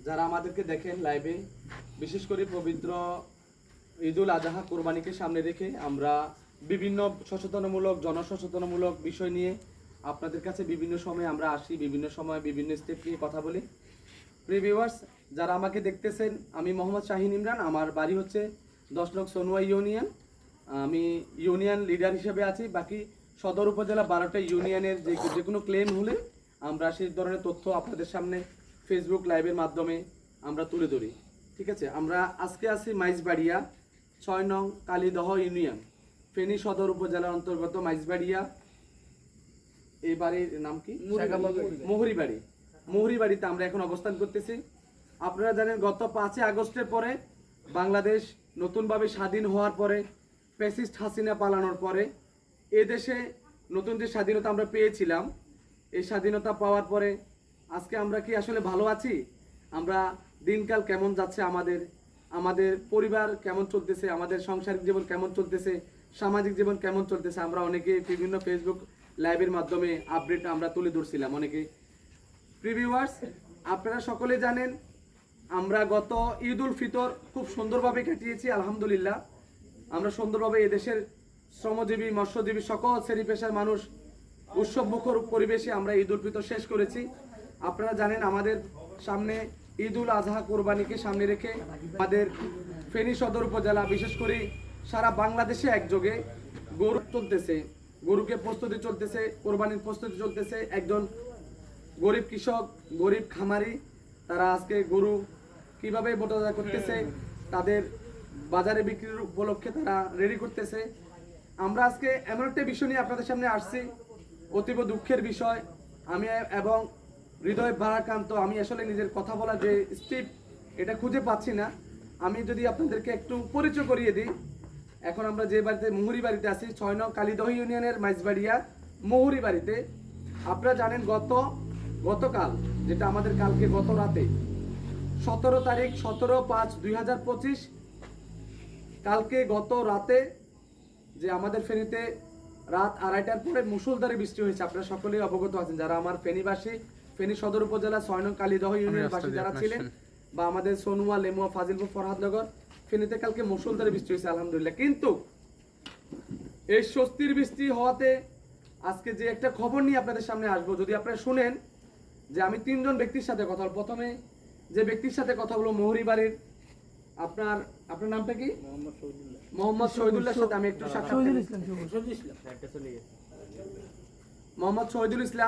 যারা আমাদেরকে দেখেন লাইভে, বিশেষ করে পবিত্র ঈদুল আজহা কোরবানিকে সামনে রেখে আমরা বিভিন্ন সচেতনমূলক জনসচেতনমূলক বিষয় নিয়ে আপনাদের কাছে বিভিন্ন সময় আমরা আসি, বিভিন্ন সময় বিভিন্ন স্টেপ নিয়ে কথা বলি। প্রিয় ভিউয়ার্স, যারা আমাকে দেখতেছেন, আমি মোহাম্মদ শাহিন ইমরান, আমার বাড়ি হচ্ছে 10 নং সনুয়া ইউনিয়ন। আমি ইউনিয়ন লিডার হিসেবে আছি। বাকি সদর উপজেলা 12টা ইউনিয়নের যে কোনো ক্লেম হলে আমরা সেই ধরনের তথ্য আপনাদের সামনে ফেসবুক লাইভের মাধ্যমে আমরা তুলে ধরি। ঠিক আছে, আমরা আজকে আছি মাইজবাড়িয়া 6 নং কালীদহ ইউনিয়ন, ফেনী সদর উপজেলার অন্তর্গত মাইজবাড়িয়া। এই বাড়ির নাম কি? মোহরিবাড়ি। মোহরিবাড়িতে আমরা এখন অবস্থান করতেছি। আপনারা জানেন গত 5 আগস্টের পরে বাংলাদেশ নতুনভাবে স্বাধীন হওয়ার পরে, ফ্যাসিস্ট হাসিনা পালানোর পরে এদেশে নতুন যে স্বাধীনতা আমরা পেয়েছিলাম, এই স্বাধীনতা পাওয়ার পরে আজকে আমরা কি আসলে ভালো আছি? আমরা দিনকাল কেমন যাচ্ছে, আমাদের পরিবার কেমন চলতেছে, আমাদের সাংসারিক জীবন কেমন চলতেছে, সামাজিক জীবন কেমন চলতেছে, আমরা অনেকে বিভিন্ন ফেসবুক লাইভের মাধ্যমে আপডেট আমরা তুলে ধরছিলাম অনেকে। প্রিভিউয়ার্স, আপনারা সকলে জানেন আমরা গত ঈদ উল ফিতর খুব সুন্দরভাবে কাটিয়েছি আলহামদুলিল্লাহ। আমরা সুন্দরভাবে এদেশের শ্রমজীবী, মৎস্যজীবী সকল শ্রেণী পেশার মানুষ উৎসব মুখর পরিবেশে আমরা ঈদ উল ফিতর শেষ করেছি। আপনারা জানেন আমাদের সামনে ঈদ উল আজহা কোরবানিকে সামনে রেখে আমাদের ফেনী সদর উপজেলা, বিশেষ করে সারা বাংলাদেশে একযোগে গরু চলতেছে, গরুকে প্রস্তুতি চলতেছে, কোরবানির প্রস্তুতি চলতেছে। একজন গরিব কৃষক, গরিব খামারি, তারা আজকে গরু কিভাবে মোটাতাজা করতেছে, তাদের বাজারে বিক্রির উপলক্ষে তারা রেডি করতেছে। আমরা আজকে এমন একটা বিষয় নিয়ে আপনাদের সামনে আসছি, অতীব দুঃখের বিষয়। আমি এবং হৃদয় ভারাক্রান্ত, আমি আসলে নিজের কথা বলার যে স্টেপ এটা খুঁজে পাচ্ছি না। আমি যদি আপনাদেরকে একটু পরিচয় করিয়ে দিই, এখন আমরা যে বাড়িতে মোহরি বাড়িতে আছি 6 নং কালীদহ ইউনিয়নের মাইজবাড়িয়া মোহরি বাড়িতে। আপনারা জানেন গতকাল, যেটা আমাদের কালকে গত রাতে 17 তারিখ 17/5/2025, কালকে গত রাতে যে আমাদের ফেনীতে রাত 2:30টার পরে মুষলধারে বৃষ্টি হয়েছে। আপনারা সকলেই অবগত আছেন, যারা আমার ফেনীবাসী, ফেনী সদর উপজেলা 6 নং কালীদহ ইউনিয়নের বাসী যারা ছিলেন, বা আমাদের সনুয়া, লেমুয়া, ফাজিলপুর, ফরহাদনগর, ফেনীতে কালকে মুষলধারে বৃষ্টি হয়েছে আলহামদুলিল্লাহ। কিন্তু এই স্বস্তির বৃষ্টি হওয়াতে আজকে যে একটা খবর নিয়ে আপনাদের সামনে আসবো, যদি আপনারা শুনেন যে আমি 3 জন ব্যক্তির সাথে কথা বলবো। প্রথমে যে ব্যক্তির সাথে কথা বলবো মোহরি বাড়ির, আপনার নামটা কি? মোহাম্মদ শহীদুল্লাহর সাথে আমি একটু সাক্ষাৎ। মোহাম্মদ শহীদুল ইসলাম।